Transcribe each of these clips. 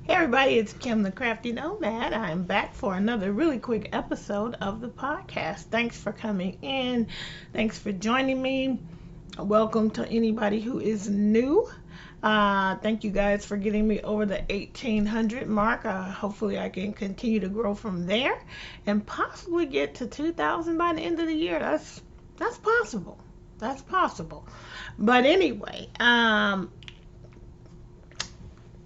Hey everybody, it's Kim the Crafty Nomad. I'm back for another really quick episode of the podcast. Thanks for coming in. Thanks for joining me. Welcome to anybody who is new. Thank you guys for getting me over the 1800 mark. Hopefully I can continue to grow from there and possibly get to 2000 by the end of the year. That's possible. That's possible. But anyway,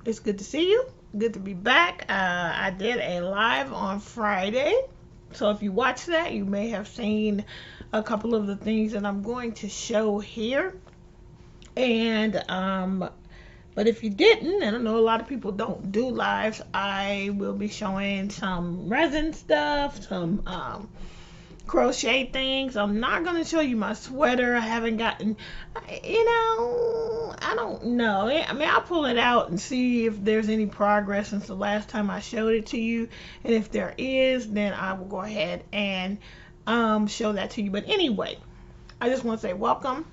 it's good to see you. Good to be back. I did a live on Friday. So if you watched that, you may have seen a couple of the things that I'm going to show here. And, but if you didn't, and I know a lot of people don't do lives, I will be showing some resin stuff, some, crochet things. I'm not going to show you my sweater. I haven't gotten, I don't know. I mean, I'll pull it out and see if there's any progress since the last time I showed it to you. And if there is, then I will go ahead and show that to you. But anyway, I just want to say welcome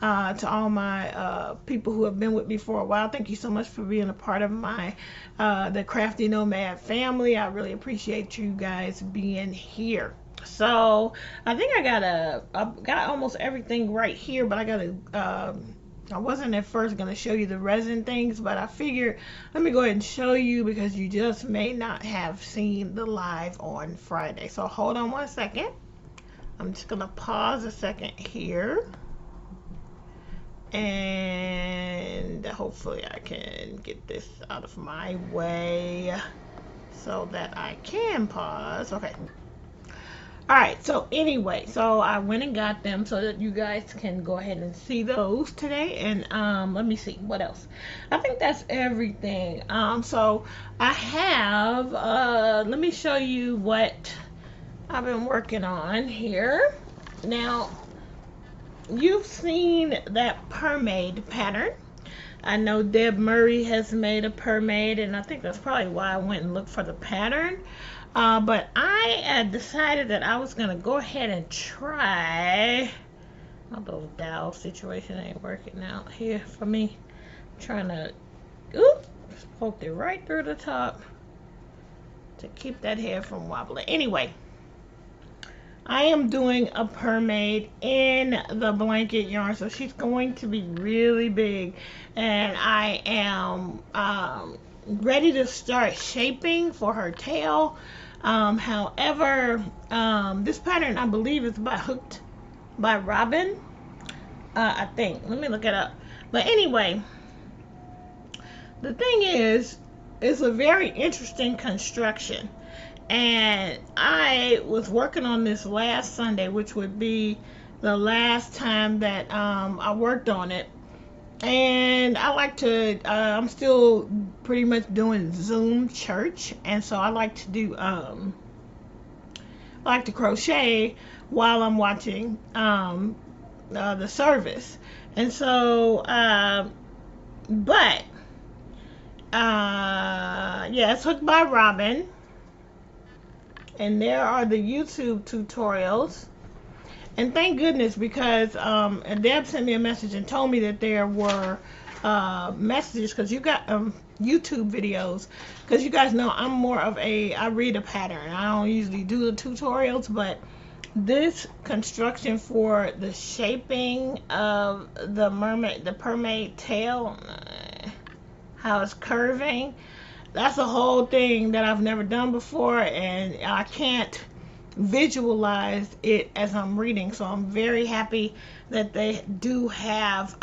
to all my people who have been with me for a while. Thank you so much for being a part of my the Crafty Nomad family. I really appreciate you guys being here. So I think I got almost everything right here, but I wasn't at first going to show you the resin things, but I figured let me go ahead and show you because you just may not have seen the live on Friday. So hold on one second. I'm just going to pause a second here. And hopefully I can get this out of my way so that I can pause. Okay. Alright, so anyway, so I went and got them so that you guys can go ahead and see those today. And let me see, what else? I think that's everything. So I have, let me show you what I've been working on here. Now, you've seen that Purrmaid pattern. I know Deb Murray has made a Purrmaid, and I think that's probably why I went and looked for the pattern. But I had decided that I was going to go ahead and try. Oh, those dowel situation ain't working out here for me. I'm trying to, just poked it right through the top to keep that hair from wobbling. Anyway, I am doing a Purrmaid in the blanket yarn, so she's going to be really big, and I am ready to start shaping for her tail. However, this pattern I believe is hooked by Robin. I think. Let me look it up. But anyway, the thing is, it's a very interesting construction. And I was working on this last Sunday, which would be the last time that I worked on it. And I like to, I'm still pretty much doing Zoom church. And so I like to do, I like to crochet while I'm watching the service. And so, yeah, it's hooked by Robin. And there are the YouTube tutorials. And thank goodness, because Deb sent me a message and told me that there were messages, because you got YouTube videos, because you guys know I'm more of I read a pattern. I don't usually do the tutorials, but this construction for the shaping of the Purrmaid tail, how it's curving, that's a whole thing that I've never done before, and I can't visualize it as I'm reading. So I'm very happy that they do have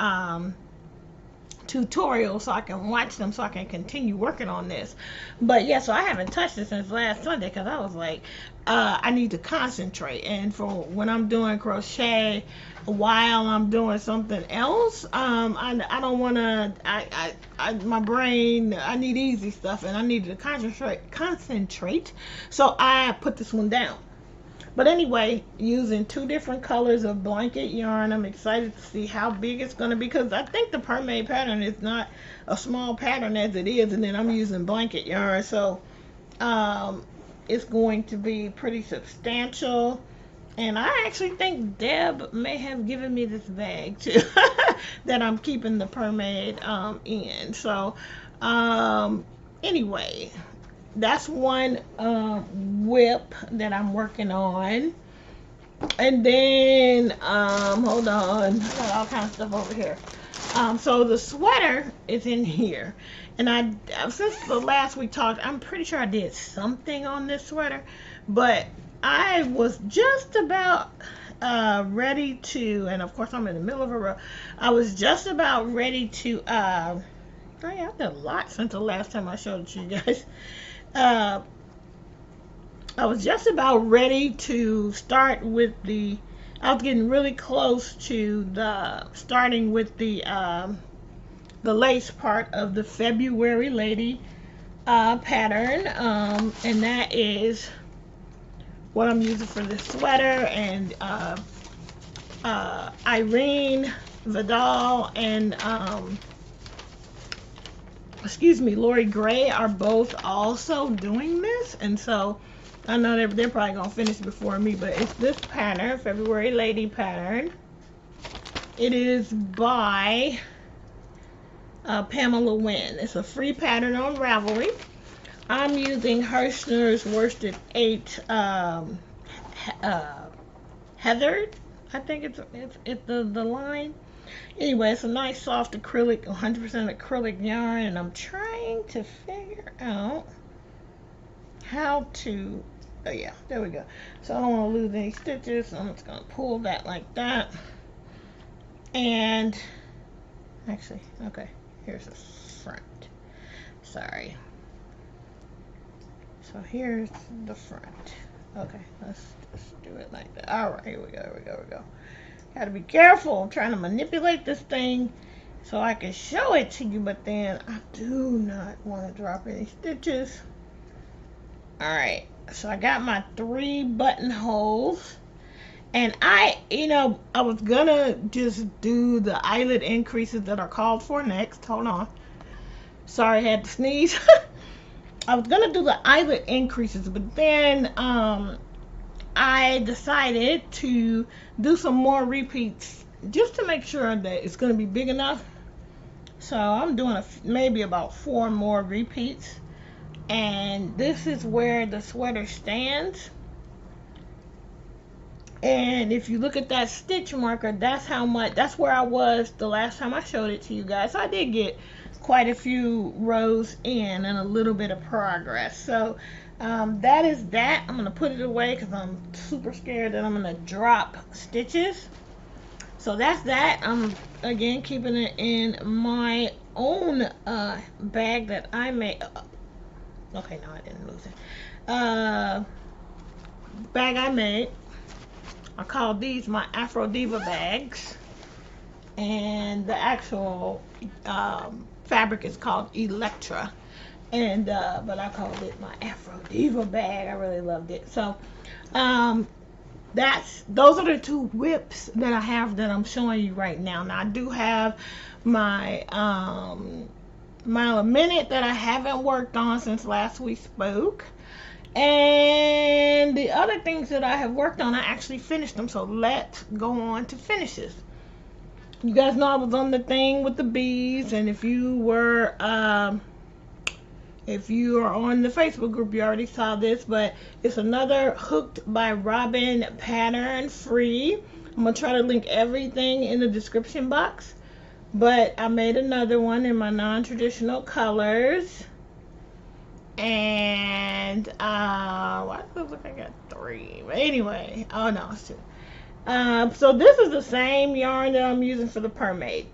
tutorials so I can watch them, so I can continue working on this. But yeah, so I haven't touched it since last Sunday because I was like, I need to concentrate. And for when I'm doing crochet while I'm doing something else, I don't want to, my brain, I need easy stuff, and I needed to concentrate. So I put this one down. But anyway, using 2 different colors of blanket yarn, I'm excited to see how big it's going to be, because I think the Purrmaid pattern is not a small pattern as it is, and then I'm using blanket yarn, so it's going to be pretty substantial. And I actually think Deb may have given me this bag too that I'm keeping the Purrmaid in. So anyway, that's one whip that I'm working on. And then, hold on, I got all kinds of stuff over here. So the sweater is in here, and since the last we talked, I'm pretty sure I did something on this sweater, but I was just about ready to, and of course I'm in the middle of a row. I was just about ready to, oh yeah, I've done a lot since the last time I showed it to you guys. I was just about ready to start with I was getting really close to starting with the lace part of the February Lady pattern, and that is what I'm using for this sweater. And Irene Vidal and Lori Gray are both also doing this, and so I know they're probably gonna finish before me, but it's this pattern, February Lady pattern. It is by Pamela Wynn. It's a free pattern on Ravelry. I'm using Hirschner's Worsted 8 Heathered. I think it's the line. Anyway, it's a nice soft acrylic, 100% acrylic yarn, and I'm trying to figure out how to, oh yeah, there we go. So I don't want to lose any stitches, so I'm just going to pull that like that. And actually, okay, here's the front. Sorry. So here's the front. Okay, let's just do it like that. All right, here we go. Gotta be careful. I'm trying to manipulate this thing so I can show it to you, but then I do not want to drop any stitches. All right, so I got my 3 buttonholes, and I was gonna just do the eyelet increases that are called for next. Hold on. Sorry, I had to sneeze. I was gonna do the eyelet increases, but then I decided to do some more repeats just to make sure that it's gonna be big enough. So I'm doing maybe about 4 more repeats, and this is where the sweater stands. And if you look at that stitch marker, that's where I was the last time I showed it to you guys. So I did get quite a few rows in and a little bit of progress. So that is that. I'm gonna put it away because I'm super scared that I'm gonna drop stitches. So that's that. I'm again keeping it in my own bag that I made. Okay, no, I didn't lose it. Bag I made. I call these my Afro Diva bags, and the actual fabric is called Electra, and but I called it my Afro Diva bag. I really loved it. So those are the 2 whips that I have that I'm showing you right now. Now I do have my Mile a Minute that I haven't worked on since last we spoke. And the other things that I have worked on, I actually finished them. So let's go on to finishes. You guys know I was on the thing with the bees, and if you are on the Facebook group, you already saw this, but it's another Hooked by Robin pattern, free. I'm gonna try to link everything in the description box, but I made another one in my non-traditional colors. And why does it look like I got 3? But anyway, oh no, it's 2. So this is the same yarn that I'm using for the Purrmaid.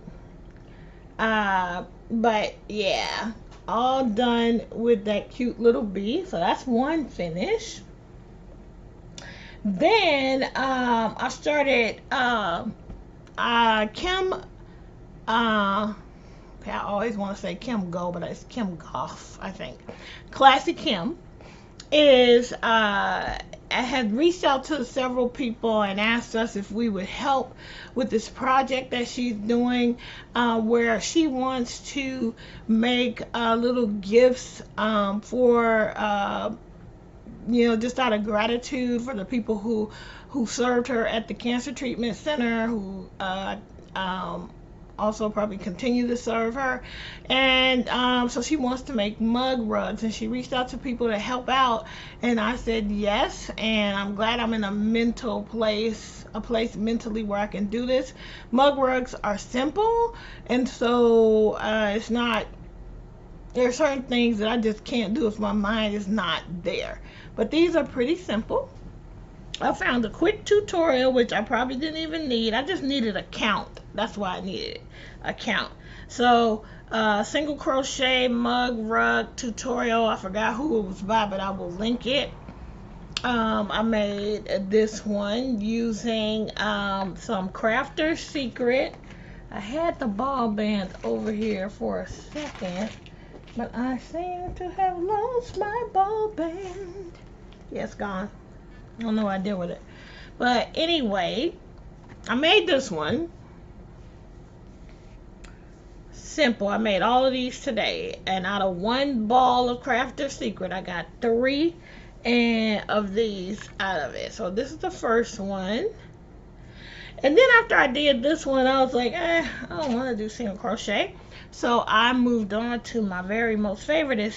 But yeah, all done with that cute little bee. So that's one finish. Then I started Kim. I always want to say Kim Go, but it's Kim Goff, I think. Classy Kim is I had reached out to several people and asked us if we would help with this project that she's doing, where she wants to make little gifts for just out of gratitude for the people who served her at the cancer treatment center, who also probably continue to serve her. And so she wants to make mug rugs, and she reached out to people to help out, and I said yes. And I'm glad I'm in a place mentally where I can do this. Mug rugs are simple, and so it's not, there are certain things that I just can't do if my mind is not there. But these are pretty simple. I found a quick tutorial, which I probably didn't even need. I just needed a count. That's why I needed a count. So, single crochet mug rug tutorial. I forgot who it was by, but I will link it. I made this one using some Crafter's Secret. I had the ball band over here for a second, but I seem to have lost my ball band. Yeah, it's gone. I don't know what I did with it. But anyway, I made this one. Simple. I made all of these today. And out of one ball of Crafter's Secret, I got 3 of these out of it. So this is the first one. And then after I did this one, I was like, I don't want to do single crochet. So I moved on to my very most favorite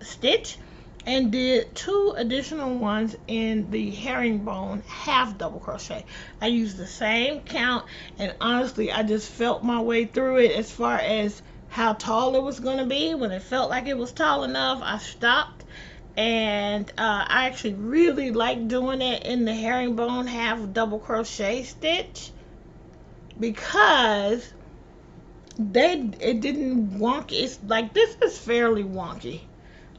stitch, and did 2 additional ones in the herringbone half double crochet. I used the same count, and honestly I just felt my way through it as far as how tall it was going to be. When it felt like it was tall enough, I stopped. And I actually really like doing it in the herringbone half double crochet stitch, because it didn't wonky. It's like, this is fairly wonky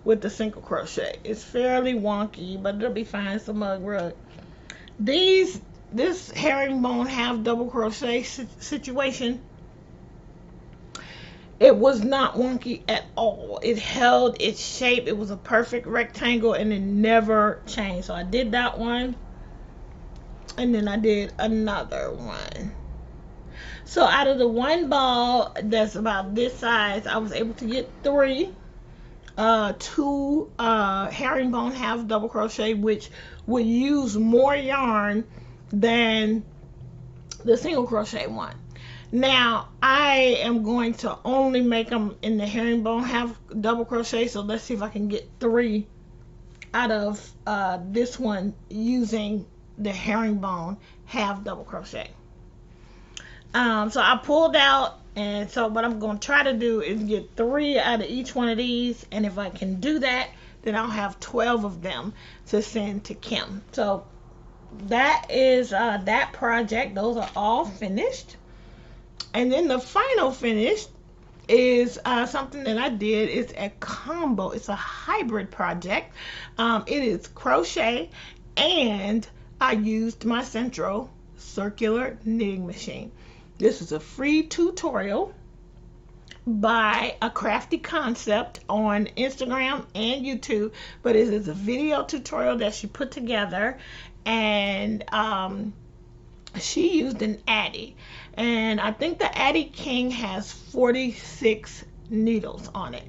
with the single crochet. It's fairly wonky, but it'll be fine. It's a mug rug. This herringbone half double crochet situation, it was not wonky at all. It held its shape. It was a perfect rectangle, and it never changed. So I did that one, and then I did another one. So out of the one ball that's about this size, I was able to get 3. 2 herringbone half double crochet, which would use more yarn than the single crochet one. Now I am going to only make them in the herringbone half double crochet, so let's see if I can get 3 out of this one using the herringbone half double crochet. So I pulled out, and so what I'm going to try to do is get 3 out of each one of these, and if I can do that, then I'll have 12 of them to send to Kim. So that is that project. Those are all finished. And then the final finish is something that I did. It's a combo. It's a hybrid project. It is crochet, and I used my Central circular knitting machine. This is a free tutorial by a Crafty Concept on Instagram and YouTube, but it is a video tutorial that she put together, and she used an Addy, and I think the Addy King has 46 needles on it.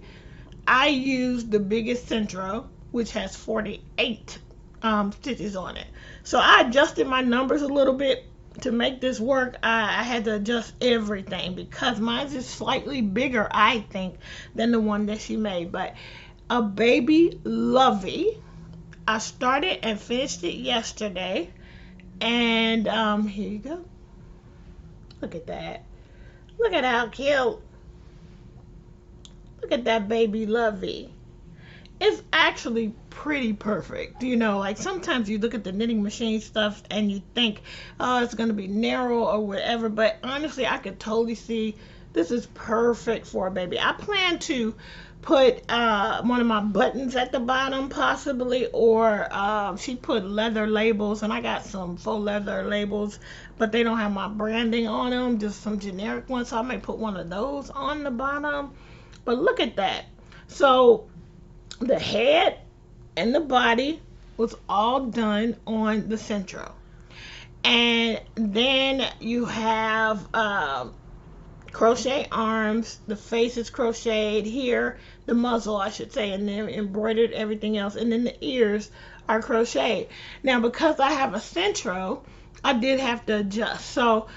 I used the biggest Centro, which has 48 stitches on it. So I adjusted my numbers a little bit to make this work. I had to adjust everything because mine is slightly bigger, I think, than the one that she made. But a baby Lovey, I started and finished it yesterday, and here you go. Look at that. Look at how cute. Look at that baby Lovey. It's actually pretty perfect. You know, like sometimes you look at the knitting machine stuff and you think, oh, it's going to be narrow or whatever. But honestly, I could totally see this is perfect for a baby. I plan to put one of my buttons at the bottom possibly, or she put leather labels, and I got some faux leather labels, but they don't have my branding on them, just some generic ones. So I may put one of those on the bottom. But look at that. So the head and the body was all done on the Centro, and then you have crochet arms. The face is crocheted here, the muzzle I should say, and then embroidered everything else, and then the ears are crocheted. Now because I have a Centro, I did have to adjust. So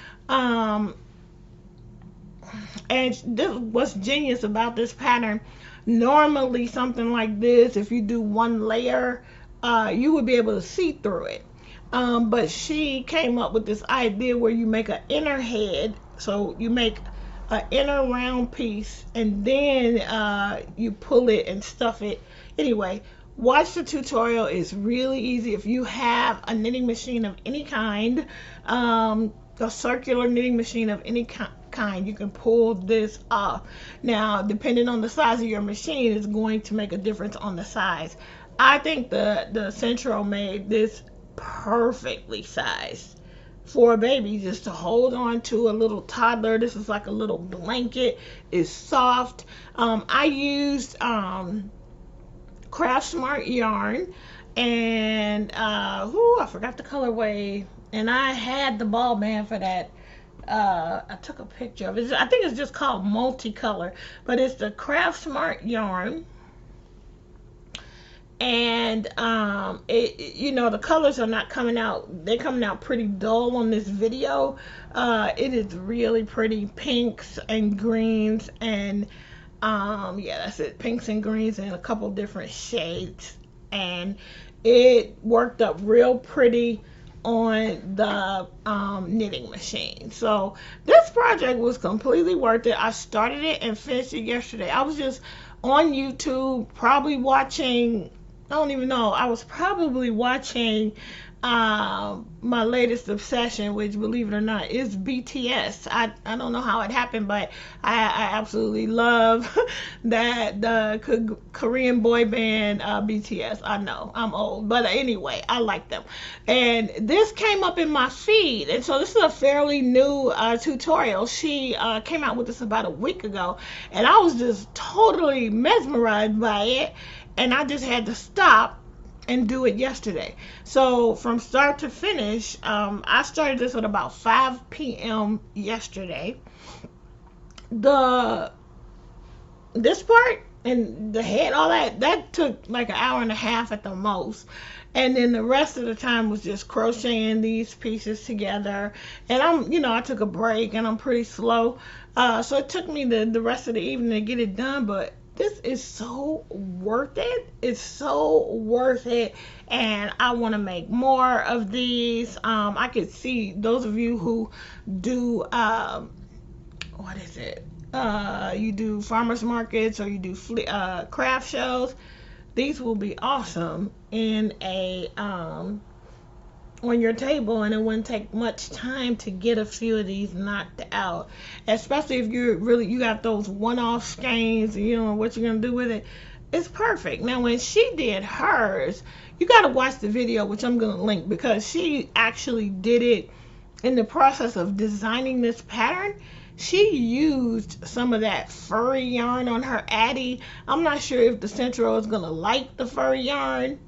And this what's genius about this pattern. Normally something like this, if you do one layer, you would be able to see through it. But she came up with this idea where you make an inner head. So you make an inner round piece, and then you pull it and stuff it. Anyway, watch the tutorial. It's really easy. If you have a knitting machine of any kind, a circular knitting machine of any kind, you can pull this off. Now, depending on the size of your machine, is going to make a difference on the size. I think the Central made this perfectly sized for a baby, just to hold on to, a little toddler. This is like a little blanket. It's soft. I used Craft Smart yarn, and I forgot the colorway, and I had the ball band for that. I took a picture of it. I think it's just called multicolor, but it's the Craft Smart yarn. And the colors are not coming out. They're coming out pretty dull on this video. It is really pretty, pinks and greens, and yeah, that's it, pinks and greens and a couple different shades, and it worked up real pretty on the knitting machine. So this project was completely worth it. I started it and finished it yesterday. I was just on YouTube, probably watching, I don't even know, I was probably watching my latest obsession, which, believe it or not, is BTS. I don't know how it happened, but I absolutely love that the Korean boy band BTS. I know I'm old, but anyway, I like them. And this came up in my feed, and so this is a fairly new tutorial. She came out with this about a week ago, and I was just totally mesmerized by it, and I just had to stop and do it yesterday. So from start to finish, I started this at about 5 p.m. yesterday. This part and the head, all that took like an hour and a half at the most. And then the rest of the time was just crocheting these pieces together. And I took a break, and I'm pretty slow. So it took me the rest of the evening to get it done, but this is so worth it. It's so worth it, and I want to make more of these. I could see those of you who do what is it? You do farmers markets, or you do craft shows. These will be awesome in a on your table, and it wouldn't take much time to get a few of these knocked out, especially if you got those one-off skeins and you don't know what you're gonna do with it. It's perfect. Now, when she did hers, you got to watch the video, which I'm gonna link, because she actually did it in the process of designing this pattern. She used some of that furry yarn on her Addy. I'm not sure if the Central is gonna like the furry yarn,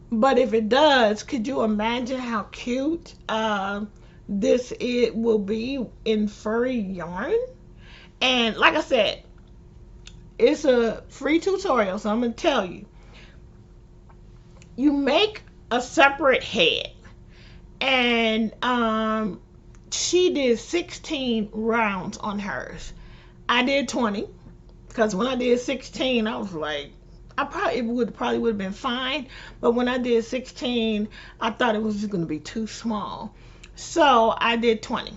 but if it does, could you imagine how cute it will be in furry yarn? And like I said, it's a free tutorial, so I'm going to tell you. You make a separate head. And she did 16 rounds on hers. I did 20. Because when I did 16, I was like, it would have been fine, but when I did 16, I thought it was just going to be too small. So I did 20.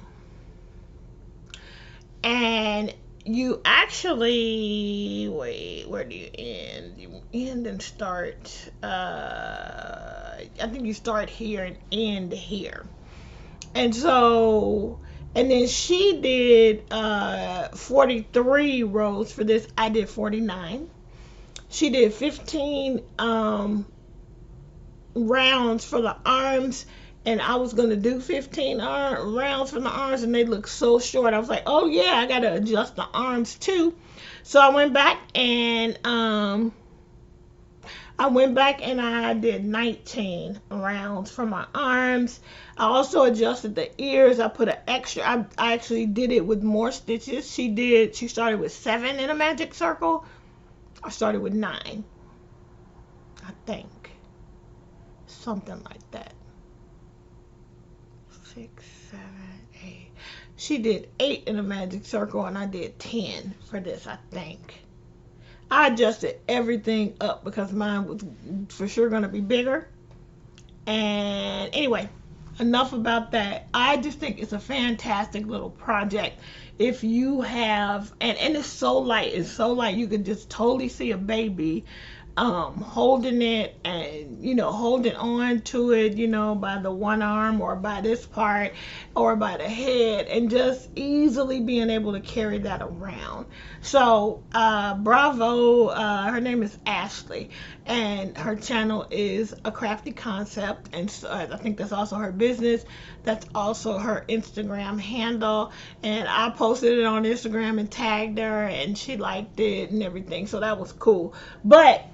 And you actually, wait, where do you end? You end and start, I think you start here and end here. And so, and then she did 43 rows for this. I did 49. She did 15 rounds for the arms, and I was going to do 15 rounds for the arms, and they look so short. I was like, oh yeah, I got to adjust the arms too. So I went back and I did 19 rounds for my arms. I also adjusted the ears. I put an extra, I actually did it with more stitches. She started with 7 in a magic circle. I started with 9, I think, something like that. 6, 7, 8. She did 8 in a magic circle, and I did 10 for this, I think. I adjusted everything up because mine was for sure going to be bigger. And anyway, enough about that. I just think it's a fantastic little project. If you have, and it's so light, you can just totally see a baby holding it, and holding on to it, by the one arm or by this part or by the head, and just easily being able to carry that around. So bravo. Her name is Ashley, and her channel is A Crafty Concept, and so, I think that's also her business. That's also her Instagram handle, and I posted it on Instagram and tagged her, and she liked it and everything, so that was cool. But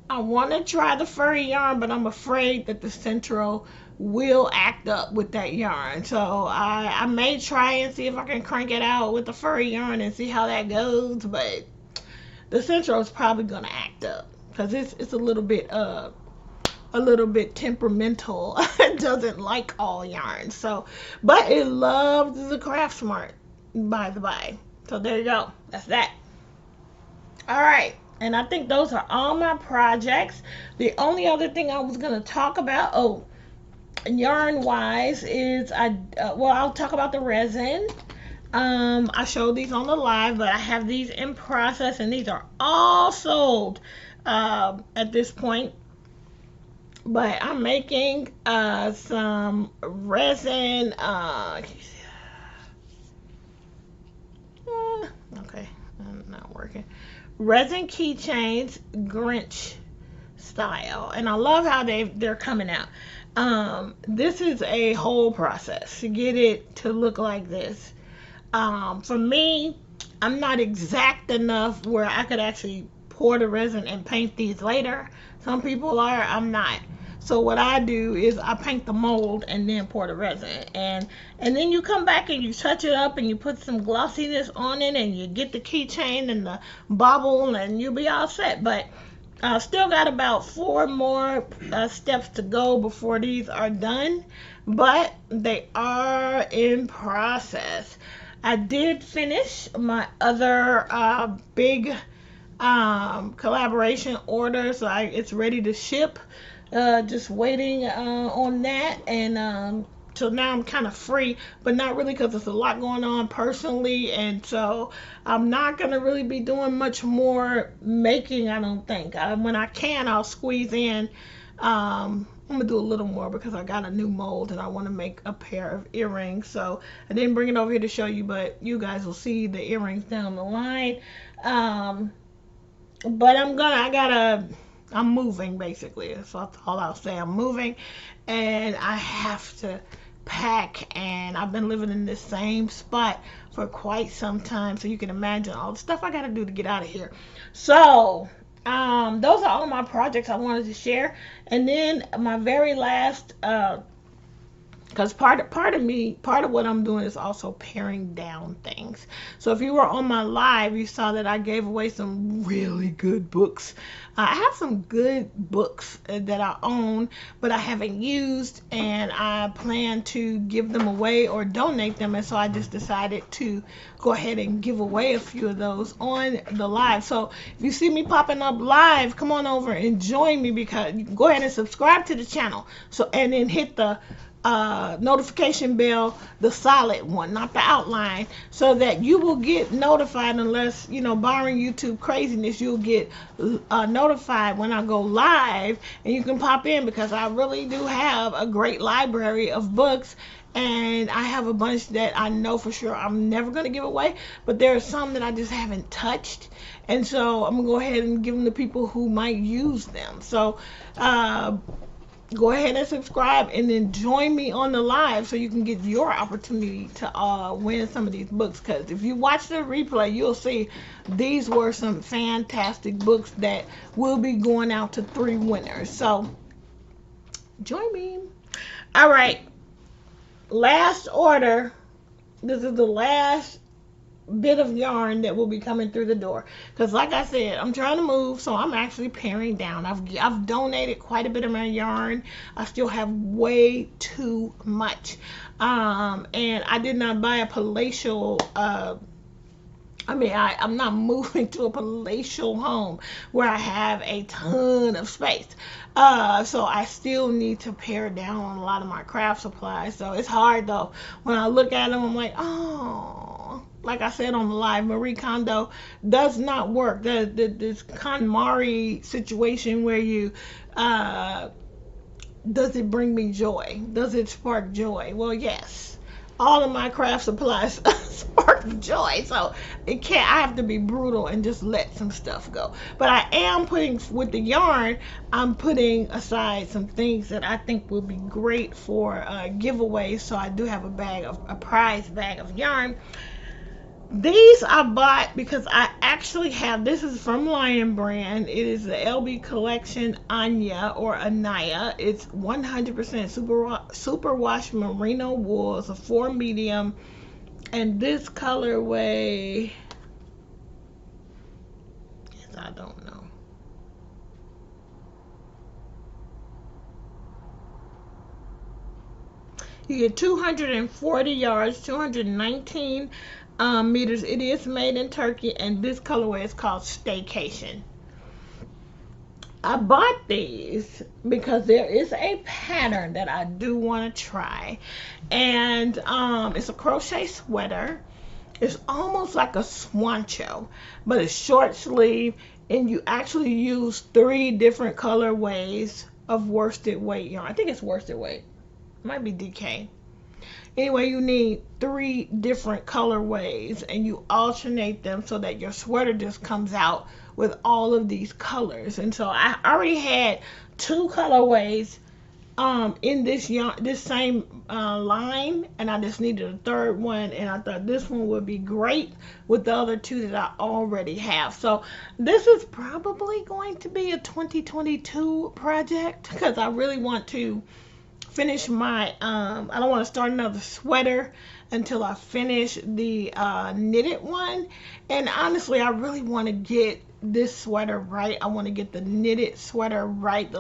I want to try the furry yarn, but I'm afraid that the Central will act up with that yarn. So I may try and see if I can crank it out with the furry yarn and see how that goes. But the Central is probably going to act up because it's a little bit temperamental. It doesn't like all yarns. So, but it loves the Craft Smart, by the by. So there you go. That's that. All right. And I think those are all my projects. The only other thing I was going to talk about, yarn wise, is I'll talk about the resin. I showed these on the live, but I have these in process, and these are all sold at this point. But I'm making some resin. Can you see that? Okay, not working. Resin keychains, Grinch style, and I love how they're coming out. This is a whole process to get it to look like this. For me, I'm not exact enough where I could actually pour the resin and paint these later. Some people are, I'm not. So what I do is I paint the mold and then pour the resin, and then you come back and you touch it up and you put some glossiness on it, and you get the keychain and the bobble, and you'll be all set. But I still got about 4 more steps to go before these are done, but they are in process. I did finish my other big collaboration order, so it's ready to ship. Just waiting on that, and so now I'm kind of free, but not really, because there's a lot going on personally, and so I'm not going to really be doing much more making, I don't think. When I can, I'll squeeze in. I'm going to do a little more because I got a new mold and I want to make a pair of earrings. So I didn't bring it over here to show you, but you guys will see the earrings down the line. But I'm moving, basically. That's all I'll say. I'm moving, and I have to pack, and I've been living in this same spot for quite some time, so you can imagine all the stuff I got to do to get out of here. So those are all my projects I wanted to share. And then my very last, because part of what I'm doing is also paring down things. So if you were on my live, you saw that I gave away some really good books. I have some good books that I own, but I haven't used, and I plan to give them away or donate them, and so I just decided to go ahead and give away a few of those on the live. So if you see me popping up live, come on over and join me, because you can go ahead and subscribe to the channel, and then hit the notification bell, the solid one, not the outline, so that you will get notified. Unless, barring YouTube craziness, you'll get notified when I go live, and you can pop in, because I really do have a great library of books, and I have a bunch that I know for sure I'm never going to give away, but there are some that I just haven't touched, and so I'm going to go ahead and give them to people who might use them. So go ahead and subscribe, and then join me on the live so you can get your opportunity to win some of these books. Because if you watch the replay, you'll see these were some fantastic books that will be going out to 3 winners. So join me. All right, last order. This is the last bit of yarn that will be coming through the door, because like I said, I'm trying to move, so I'm actually paring down. I've donated quite a bit of my yarn. I still have way too much, and I did not buy a palatial I'm not moving to a palatial home where I have a ton of space. So I still need to pare down on a lot of my craft supplies. So it's hard though. When I look at them, I'm like, oh, like I said on the live, Marie Kondo does not work. This KonMari situation where you, does it bring me joy? Does it spark joy? Well, yes. All of my craft supplies spark joy, so I have to be brutal and just let some stuff go. But I am putting, with the yarn, I'm putting aside some things that I think will be great for giveaways. So I do have a prize bag of yarn. These I bought because I actually have, this is from Lion Brand. It is the LB Collection Anya or Anaya. It's 100% superwash merino wool. It's a 4 medium. And this colorway is, I don't know. You get 240 yards, 219 meters. It is made in Turkey, and this colorway is called Staycation. I bought these because there is a pattern that I do want to try, and it's a crochet sweater. It's almost like a swancho, but it's short sleeve, and you actually use 3 different colorways of worsted weight yarn. I think it's worsted weight. It might be DK. Anyway, you need 3 different colorways, and you alternate them so that your sweater just comes out with all of these colors. And so I already had 2 colorways in this yarn, this same line, and I just needed a 3rd one, and I thought this one would be great with the other 2 that I already have. So this is probably going to be a 2022 project, because I really want to finish my I don't want to start another sweater until I finish the knitted one. And honestly, I really want to get this sweater right. I want to get the knitted sweater right.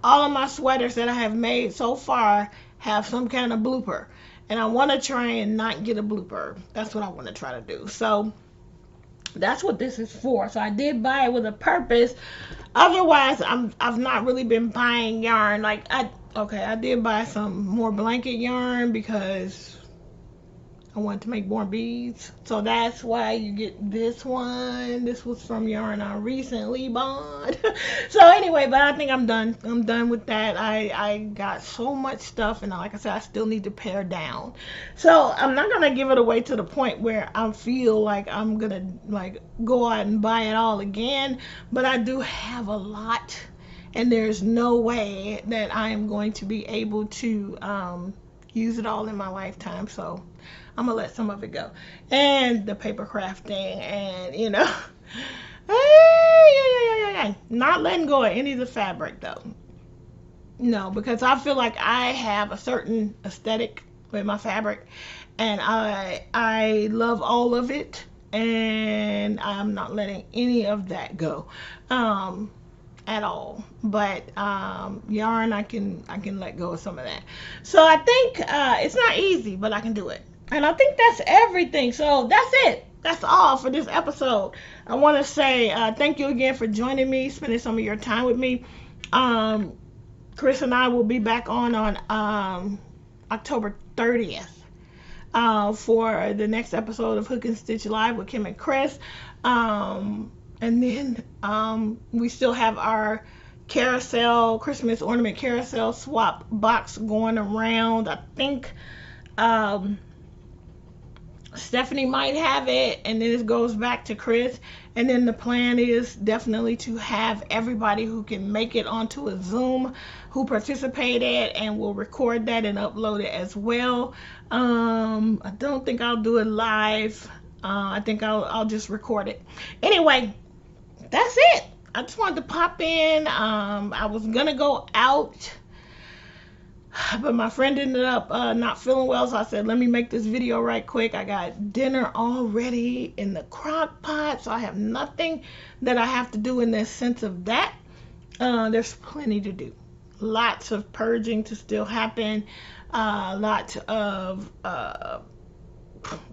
All of my sweaters that I have made so far have some kind of blooper, and I want to try and not get a blooper. That's what I want to try to do. So that's what this is for. So I did buy it with a purpose. Otherwise, I've not really been buying yarn. Like I did buy some more blanket yarn because I wanted to make more beads. So that's why you get this one. This was from yarn I recently bought. So anyway, but I think I'm done. I'm done with that. I got so much stuff, and like I said, I still need to pare down. So I'm not gonna give it away to the point where I feel like I'm gonna like go out and buy it all again. But I do have a lot, and there's no way that I am going to be able to use it all in my lifetime. So I'm gonna let some of it go, and the paper crafting, and not letting go of any of the fabric though. No, because I feel like I have a certain aesthetic with my fabric, and I love all of it, and I'm not letting any of that go at all. But yarn, I can let go of some of that. So I think it's not easy, but I can do it. And I think that's everything. So that's it. That's all for this episode. I want to say thank you again for joining me, spending some of your time with me. Chris and I will be back on October 30th for the next episode of Hook and Stitch Live with Kim and Chris. And then we still have our carousel, Christmas ornament carousel swap box going around. I think Stephanie might have it, and then it goes back to Chris. And then the plan is definitely to have everybody who can make it onto a Zoom who participated, and we'll record that and upload it as well. I don't think I'll do it live. I think I'll just record it. Anyway, that's it. I just wanted to pop in. I was gonna go out But my friend ended up not feeling well, so I said, let me make this video right quick. I got dinner already in the crock pot, so I have nothing that I have to do in the sense of that. There's plenty to do. Lots of purging to still happen. Lots of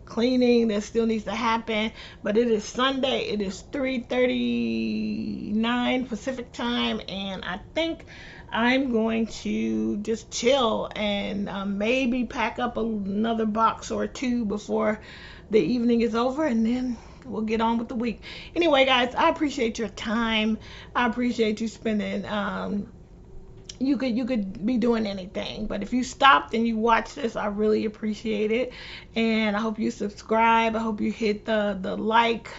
cleaning that still needs to happen. But it is Sunday. It is 3:39 Pacific time, and I think I'm going to just chill and maybe pack up another box or two before the evening is over, and then we'll get on with the week. Anyway, guys, I appreciate your time. I appreciate you spending. You could be doing anything, but if you stopped and you watched this, I really appreciate it, and I hope you subscribe. I hope you hit the like.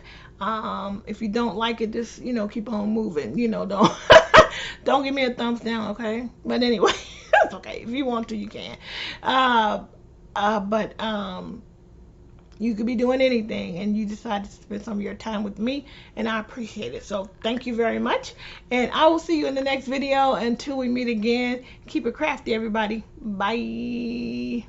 If you don't like it, just keep on moving. Don't don't give me a thumbs down, okay? But anyway, it's okay. If you want to, you can. But you could be doing anything, and you decided to spend some of your time with me, and I appreciate it. So thank you very much, and I will see you in the next video. Until we meet again, keep it crafty, everybody. Bye.